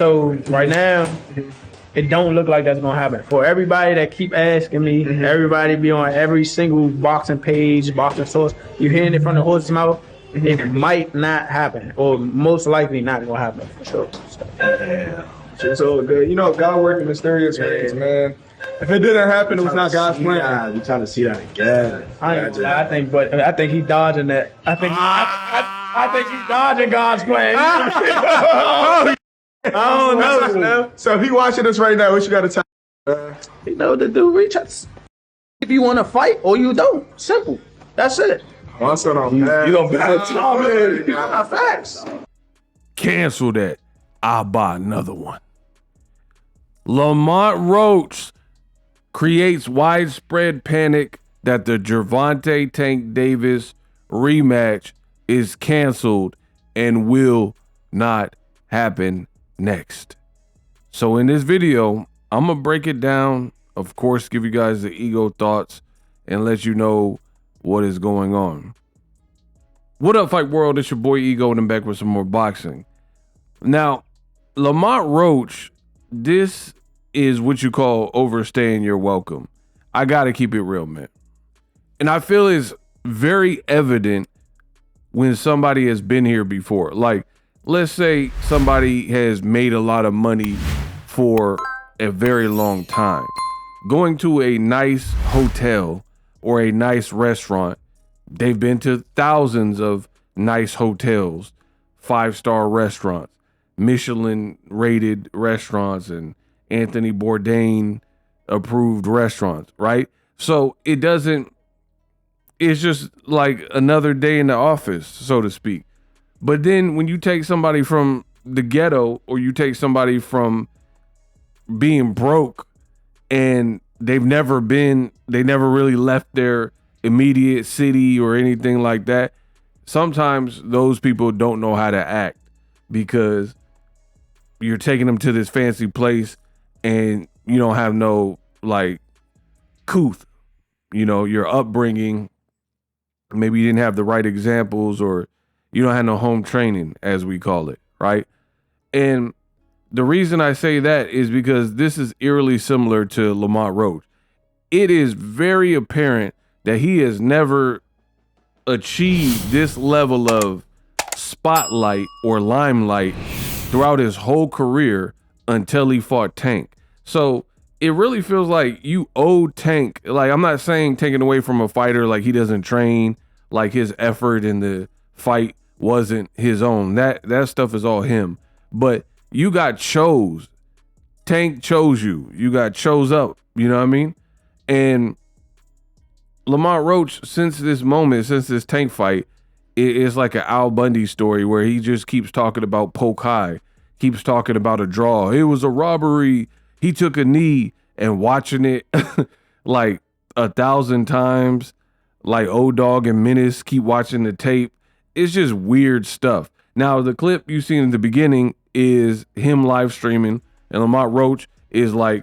So right now, it don't look like that's gonna happen. For everybody that keep asking me, everybody be on every single boxing page, boxing source, you hearing it from the horse's mouth. It might not happen, or most likely not gonna happen for sure. So, Yeah, it's all good. You know, God worked in mysterious ways, man. If it didn't happen, it was not God's plan. We trying to see that again. I think he's dodging that. I think he's dodging God's plan. I don't know, man. So if he watching this right now, what you got to tell him? You know the dude reach out. If you want to fight or you don't, simple. That's it. What's going on, man? You gonna battle Facts. Cancel that. I'll buy another one. Lamont Roach creates widespread panic that the Gervonta Tank Davis rematch is canceled and will not happen next. So in this video, I'm gonna break it down, of course, give you guys the ego thoughts and let you know what is going on. What up, Fight World? It's your boy Ego, and I'm back with some more boxing. Now, Lamont Roach, this is what you call overstaying your welcome. I gotta keep it real, man. And I feel it's very evident when somebody has been here before. Like, let's say somebody has made a lot of money for a very long time. Going to a nice hotel or a nice restaurant, they've been to thousands of nice hotels, 5-star restaurants, Michelin rated restaurants, and Anthony Bourdain approved restaurants, right? So it's just like another day in the office, so to speak. But then when you take somebody from the ghetto, or you take somebody from being broke and they never really left their immediate city or anything like that, sometimes those people don't know how to act, because you're taking them to this fancy place and you don't have no like couth, you know, your upbringing. Maybe you didn't have the right examples, or you don't have no home training, as we call it, right? And the reason I say that is because this is eerily similar to Lamont Roach. It is very apparent that he has never achieved this level of spotlight or limelight throughout his whole career until he fought Tank. So it really feels like you owe Tank. Like, I'm not saying taking away from a fighter, like he doesn't train, like his effort in the fight wasn't his own. That stuff is all him. But you got chose. Tank chose you. You got chose up. You know what I mean? And Lamont Roach, since this Tank fight, it's like an Al Bundy story where he just keeps talking about poke high, keeps talking about a draw. It was a robbery. He took a knee, and watching it like 1,000 times, like O-Dog and Menace keep watching the tape. It's just weird stuff. Now, the clip you seen in the beginning is him live streaming, and Lamont Roach is like,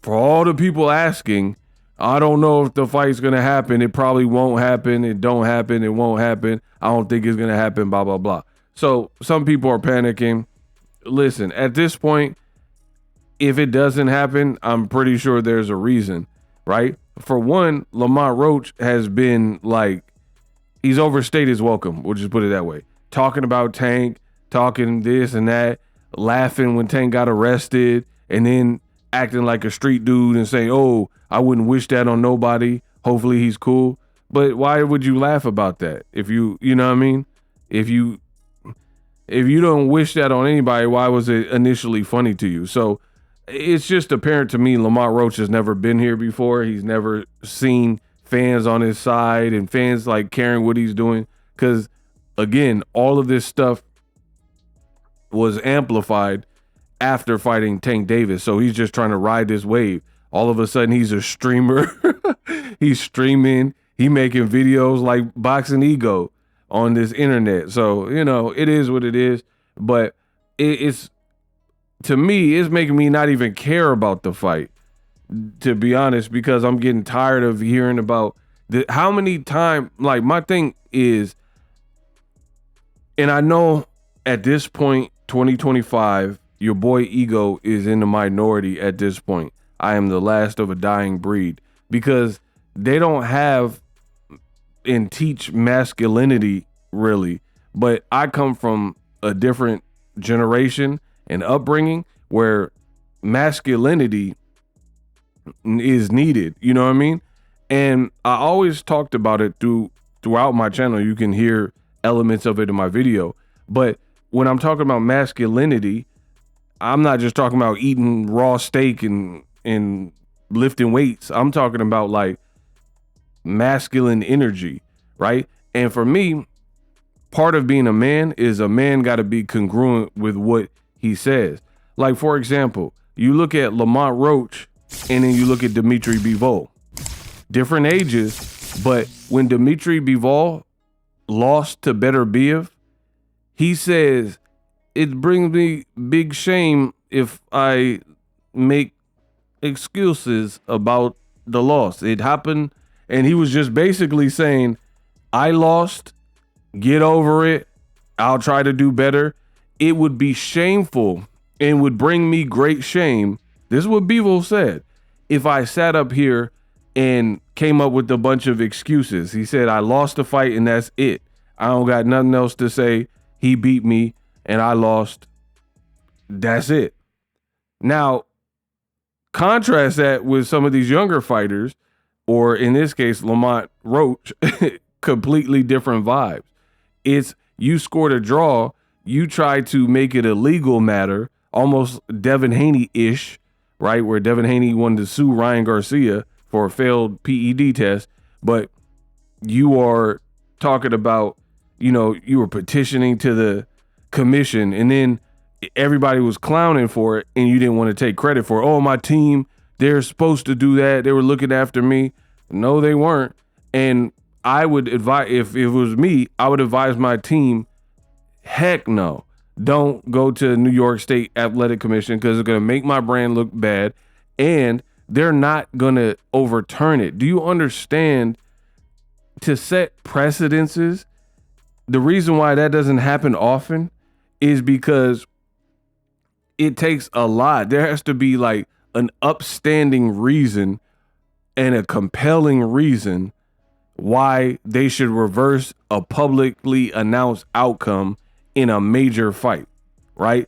for all the people asking, I don't know if the fight's going to happen. It probably won't happen. It don't happen. It won't happen. I don't think it's going to happen, blah, blah, blah. So some people are panicking. Listen, at this point, if it doesn't happen, I'm pretty sure there's a reason, right? For one, Lamont Roach has been like, he's overstayed his welcome. We'll just put it that way. Talking about Tank, talking this and that, laughing when Tank got arrested, and then acting like a street dude and saying, oh, I wouldn't wish that on nobody. Hopefully he's cool. But why would you laugh about that? If you know what I mean? If you don't wish that on anybody, why was it initially funny to you? So it's just apparent to me Lamont Roach has never been here before. He's never seen fans on his side and fans like caring what he's doing. Because again, all of this stuff was amplified after fighting Tank Davis. So he's just trying to ride this wave. All of a sudden he's a streamer. He's streaming. He making videos like Boxing Ego on this internet. So, you know, it is what it is. But it's, to me, it's making me not even care about the fight, to be honest, because I'm getting tired of hearing about how many times, like, my thing is, and I know at this point, 2025, your boy ego is in the minority at this point. I am the last of a dying breed because they don't have and teach masculinity really. But I come from a different generation and upbringing where masculinity is needed. You know what I mean? And I always talked about it throughout my channel. You can hear elements of it in my video. But when I'm talking about masculinity, I'm not just talking about eating raw steak and lifting weights. I'm talking about like masculine energy, right? And for me, part of being a man is a man got to be congruent with what he says. Like, for example, you look at Lamont Roach and then you look at Dimitri Bivol. Different ages, but when Dimitri Bivol lost to Better Biev, he says, it brings me big shame if I make excuses about the loss. It happened, and he was just basically saying, I lost, get over it, I'll try to do better. It would be shameful and would bring me great shame. This is what Bivol said. If I sat up here and came up with a bunch of excuses. He said, I lost the fight and that's it. I don't got nothing else to say. He beat me and I lost. That's it. Now, contrast that with some of these younger fighters, or in this case, Lamont Roach, completely different vibes. It's you scored a draw. You try to make it a legal matter, almost Devin Haney-ish, right? Where Devin Haney wanted to sue Ryan Garcia for a failed PED test, but you are talking about, you know, you were petitioning to the commission and then everybody was clowning for it and you didn't want to take credit for it. Oh, my team, they're supposed to do that. They were looking after me. No, they weren't. And I would advise, if it was me, I would advise my team, heck no. Don't go to New York State Athletic Commission because it's going to make my brand look bad and they're not going to overturn it. Do you understand? To set precedences, the reason why that doesn't happen often is because it takes a lot. There has to be like an upstanding reason and a compelling reason why they should reverse a publicly announced outcome in a major fight, right?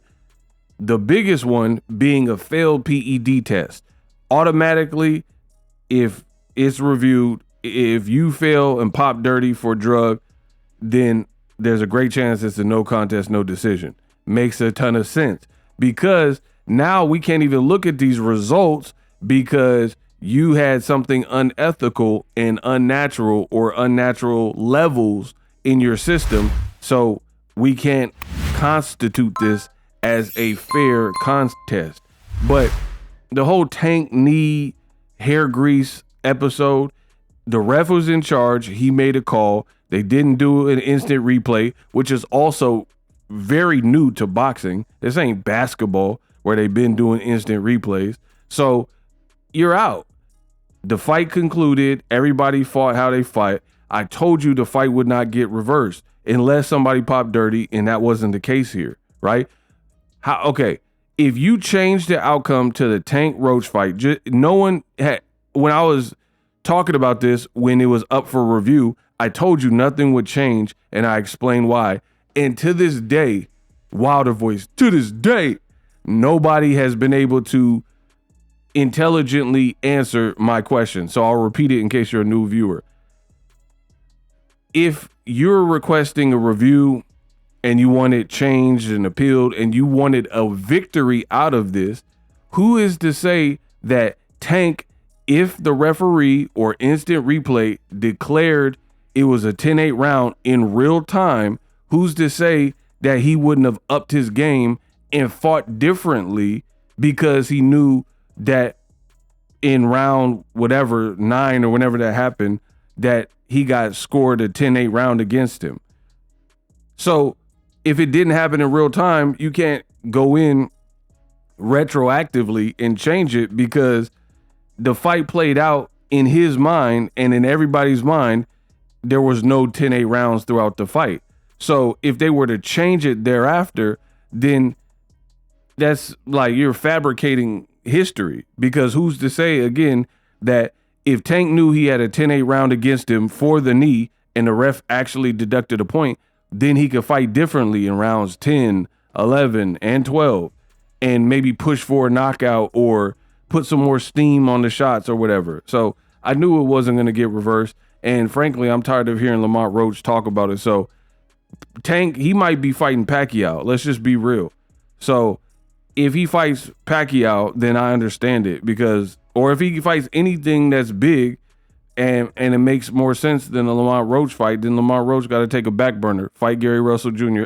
The biggest one being a failed PED test. Automatically, if it's reviewed, if you fail and pop dirty for drug, then there's a great chance it's a no contest, no decision. Makes a ton of sense because now we can't even look at these results because you had something unethical and unnatural or unnatural levels in your system. So we can't constitute this as a fair contest. But the whole Tank knee hair grease episode, the ref was in charge. He made a call. They didn't do an instant replay, which is also very new to boxing. This ain't basketball where they've been doing instant replays. So you're out. The fight concluded. Everybody fought how they fight. I told you the fight would not get reversed unless somebody popped dirty, and that wasn't the case here, right? Okay. If you change the outcome to the Tank Roach fight, no one had, when I was talking about this, when it was up for review, I told you nothing would change and I explained why. And to this day, Wilder voice, to this day, nobody has been able to intelligently answer my question. So I'll repeat it in case you're a new viewer. If you're requesting a review and you want it changed and appealed and you wanted a victory out of this, who is to say that Tank, if the referee or instant replay declared it was a 10-8 round in real time, who's to say that he wouldn't have upped his game and fought differently because he knew that in round whatever, 9 or whenever that happened, that he got scored a 10-8 round against him. So if it didn't happen in real time, you can't go in retroactively and change it because the fight played out in his mind and in everybody's mind. There was no 10-8 rounds throughout the fight. So if they were to change it thereafter, then that's like you're fabricating history, because who's to say again that if Tank knew he had a 10-8 round against him for the knee and the ref actually deducted a point, then he could fight differently in rounds 10, 11, and 12 and maybe push for a knockout or put some more steam on the shots or whatever. So I knew it wasn't going to get reversed. And frankly, I'm tired of hearing Lamont Roach talk about it. So Tank, he might be fighting Pacquiao. Let's just be real. So if he fights Pacquiao, then I understand it, because, or if he fights anything that's big and it makes more sense than the Lamont Roach fight, then Lamont Roach got to take a back burner, fight Gary Russell Jr.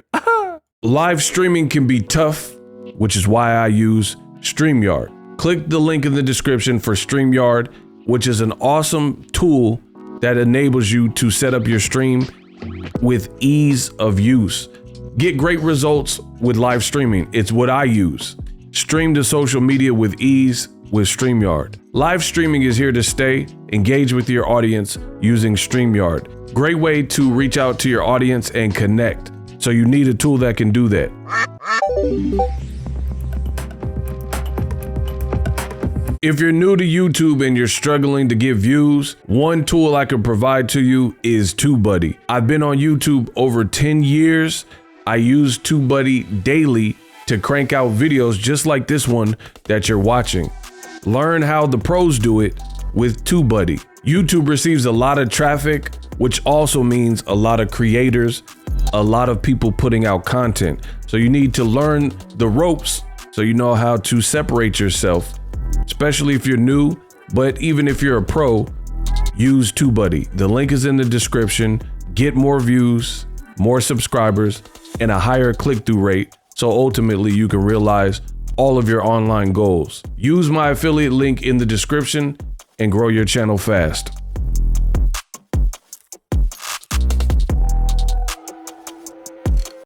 Live streaming can be tough, which is why I use StreamYard. Click the link in the description for StreamYard, which is an awesome tool that enables you to set up your stream with ease of use. Get great results with live streaming. It's what I use. Stream to social media with ease with StreamYard. Live streaming is here to stay. Engage with your audience using StreamYard. Great way to reach out to your audience and connect. So you need a tool that can do that. If you're new to YouTube and you're struggling to get views, one tool I can provide to you is TubeBuddy. I've been on YouTube over 10 years. I use TubeBuddy daily to crank out videos just like this one that you're watching. Learn how the pros do it with TubeBuddy. YouTube receives a lot of traffic, which also means a lot of creators, a lot of people putting out content. So you need to learn the ropes so you know how to separate yourself, especially if you're new. But even if you're a pro, use TubeBuddy. The link is in the description. Get more views, more subscribers, and a higher click-through rate, so ultimately you can realize all of your online goals. Use my affiliate link in the description and grow your channel fast.